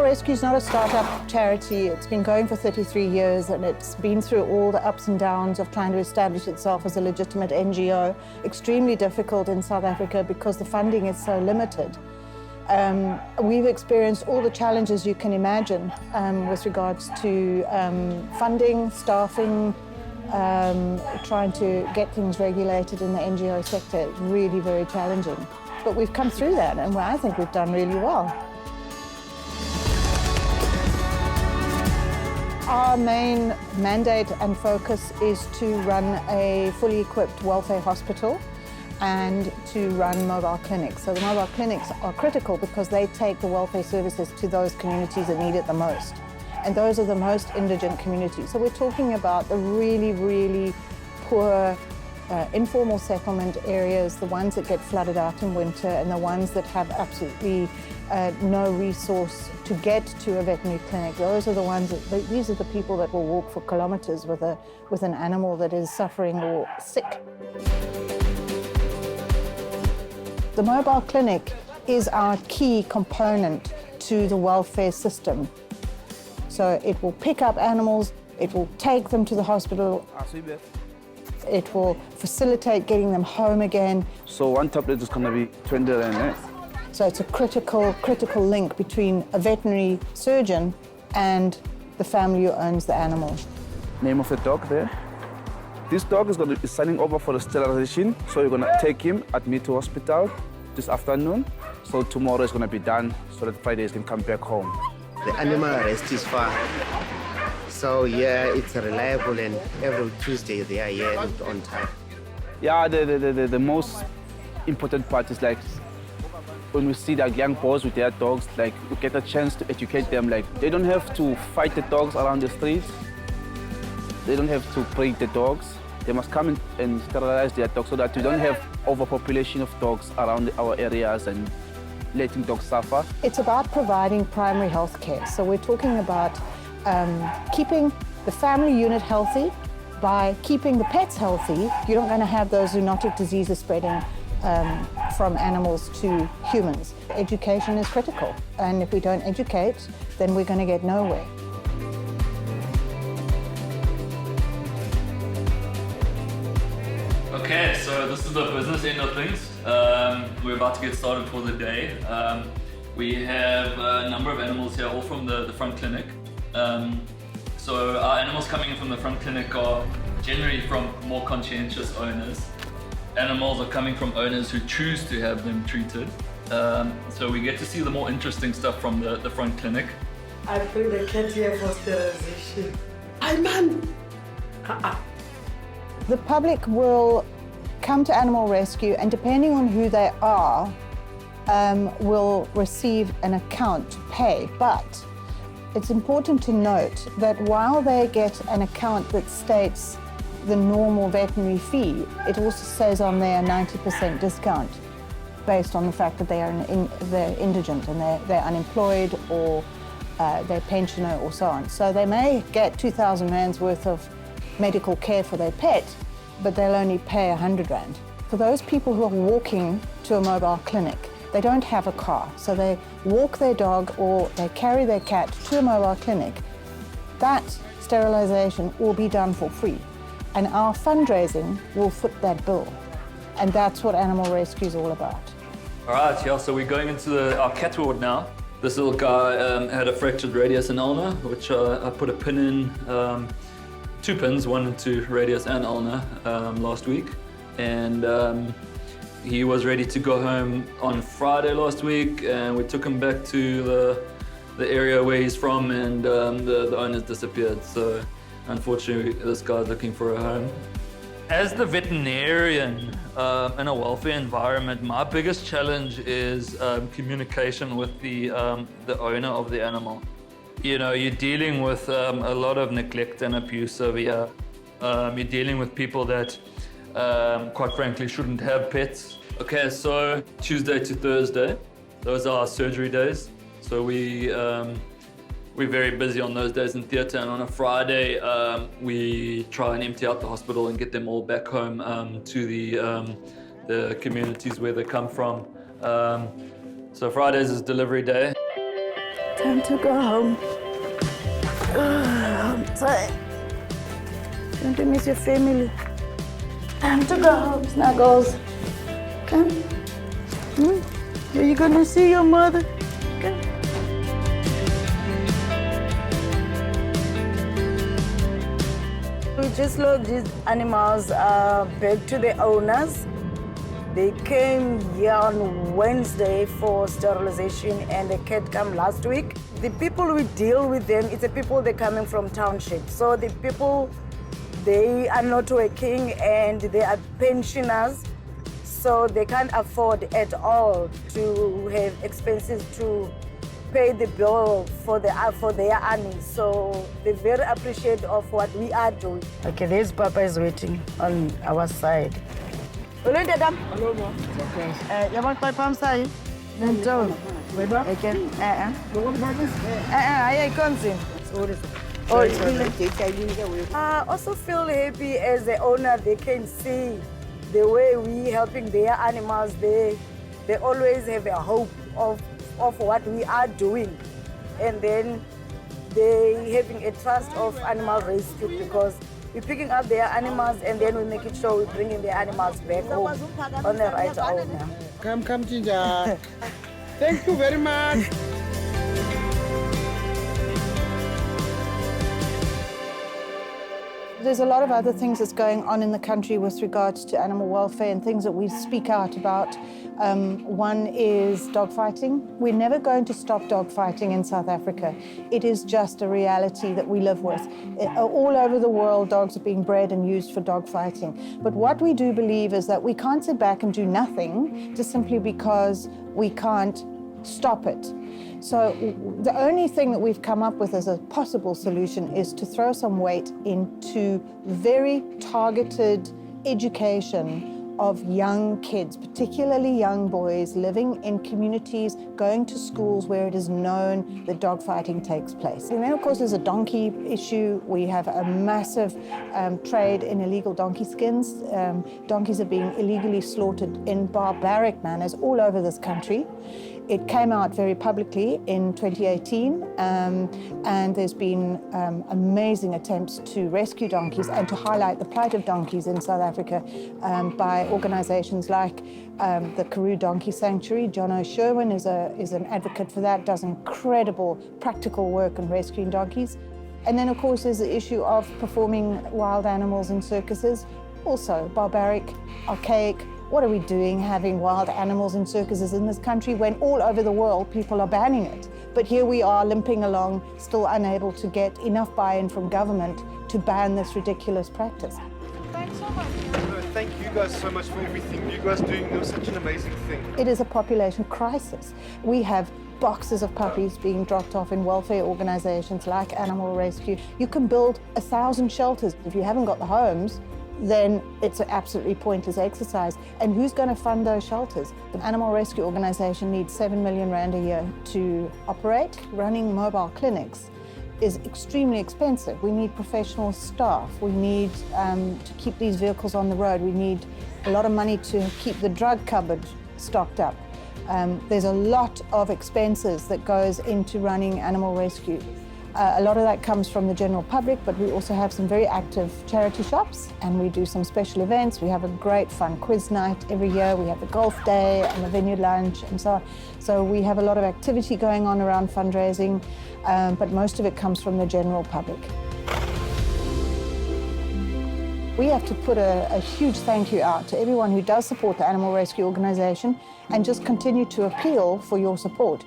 Rescue is not a start-up charity. It's been going for 33 years and it's been through all the ups and downs of trying to establish itself as a legitimate NGO. Extremely difficult in South Africa because the funding is so limited. We've experienced all the challenges you can imagine with regards to funding, staffing, trying to get things regulated in the NGO sector. It's really very challenging. But we've come through that and I think we've done really well. Our main mandate and focus is to run a fully equipped welfare hospital and to run mobile clinics. So the mobile clinics are critical because they take the welfare services to those communities that need it the most. And those are the most indigent communities. So we're talking about the really, really poor informal settlement areas, the ones that get flooded out in winter and the ones that have absolutely no resource to get to a veterinary clinic. Those are the ones these are the people that will walk for kilometers with an animal that is suffering or sick. The mobile clinic is our key component to the welfare system. So it will pick up animals, it will take them to the hospital, it will facilitate getting them home again. So one tablet is going to be 20 rand. So it's a critical link between a veterinary surgeon and the family who owns the animal. Name of the dog there. This dog is signing over for the sterilization, so you're going to take him, admit to hospital this afternoon. So tomorrow is going to be done so that Friday he can come back home. The animal arrest is far. So yeah, it's reliable and every Tuesday they are here on time. Yeah, the most important part is like when we see the young boys with their dogs, like we get a chance to educate them. Like they don't have to fight the dogs around the streets. They don't have to break the dogs. They must come and sterilize their dogs so that we don't have overpopulation of dogs around our areas and letting dogs suffer. It's about providing primary health care. So we're talking about keeping the family unit healthy. By keeping the pets healthy, you're not going to have those zoonotic diseases spreading from animals to humans. Education is critical, and if we don't educate, then we're going to get nowhere. Okay, so this is the business end of things. We're about to get started for the day. We have a number of animals here, all from the front clinic. So our animals coming in from the front clinic are generally from more conscientious owners. Animals are coming from owners who choose to have them treated. So we get to see the more interesting stuff from the front clinic. I bring the cat here for sterilization. Hi, man! The public will come to animal rescue and depending on who they are, will receive an account to pay. But it's important to note that while they get an account that states the normal veterinary fee, it also says on there a 90% discount based on the fact that they are they're indigent and they're unemployed or they're pensioner or so on. So they may get 2,000 rands worth of medical care for their pet, but they'll only pay 100 rand. For those people who are walking to a mobile clinic, they don't have a car, so they walk their dog or they carry their cat to a mobile clinic. That sterilization will be done for free, and our fundraising will foot that bill. And that's what animal rescue is all about. All right, yeah, so we're going into our cat ward now. This little guy had a fractured radius and ulna, which I put a pin in, 2 pins, one into radius and ulna last week. And he was ready to go home on Friday last week, and we took him back to the area where he's from, and the owners disappeared. So unfortunately, this guy's looking for a home. As the veterinarian in a welfare environment, my biggest challenge is communication with the owner of the animal. You know, you're dealing with a lot of neglect and abuse over here. You're dealing with people that, quite frankly, shouldn't have pets. Okay, so Tuesday to Thursday, those are our surgery days. So we're very busy on those days in theatre, and on a Friday, we try and empty out the hospital and get them all back home to the communities where they come from. So Fridays is delivery day. Time to go home. I'm tired. Don't you miss your family? Time to go home, Snuggles. Come. Are you gonna see your mother? Come. We just lost these animals back to the owners. They came here on Wednesday for sterilization and the cat came last week. The people we deal with them, it's the people they're coming from township. So the people, they are not working and they are pensioners. So they can't afford at all to have expenses to pay the bill for their earnings. So they're very appreciative of what we are doing. Okay, there's Papa is waiting on our side. Hello, Dadam. Hello, Mom. Okay. You want my palm side? No, don't. Okay. I can't see. I also feel happy as the owner. They can see the way we helping their animals. They always have a hope of what we are doing, and then they having a trust of animal rescue because we're picking up their animals and then we make it sure we're bringing their animals back home on the right owner. Come, Ginger. Thank you very much. There's a lot of other things that's going on in the country with regards to animal welfare and things that we speak out about. One is dogfighting. We're never going to stop dogfighting in South Africa. It is just a reality that we live with. All over the world, dogs are being bred and used for dogfighting. But what we do believe is that we can't sit back and do nothing just simply because we can't stop it. So the only thing that we've come up with as a possible solution is to throw some weight into very targeted education of young kids, particularly young boys, living in communities, going to schools where it is known that dogfighting takes place. And then, of course, there's a donkey issue. We have a massive trade in illegal donkey skins. Donkeys are being illegally slaughtered in barbaric manners all over this country. It came out very publicly in 2018, and there's been amazing attempts to rescue donkeys and to highlight the plight of donkeys in South Africa by organizations like the Karoo Donkey Sanctuary. John O'Sherwin is an advocate for that, does incredible practical work in rescuing donkeys. And then, of course, there's the issue of performing wild animals in circuses, also barbaric, archaic. What are we doing having wild animals in circuses in this country when all over the world people are banning it? But here we are limping along, still unable to get enough buy-in from government to ban this ridiculous practice. Thanks so much. Thank you guys so much for everything. You guys doing such an amazing thing. It is a population crisis. We have boxes of puppies being dropped off in welfare organizations like Animal Rescue. You can build 1,000 shelters. If you haven't got the homes, then it's an absolutely pointless exercise. And who's going to fund those shelters? The Animal Rescue Organisation needs 7 million rand a year to operate. Running mobile clinics is extremely expensive. We need professional staff. We need to keep these vehicles on the road. We need a lot of money to keep the drug cupboard stocked up. There's a lot of expenses that goes into running Animal Rescue. A lot of that comes from the general public, but we also have some very active charity shops and we do some special events. We have a great fun quiz night every year. We have the golf day and the vineyard lunch and so on. So we have a lot of activity going on around fundraising, but most of it comes from the general public. We have to put a huge thank you out to everyone who does support the Animal Rescue Organisation and just continue to appeal for your support.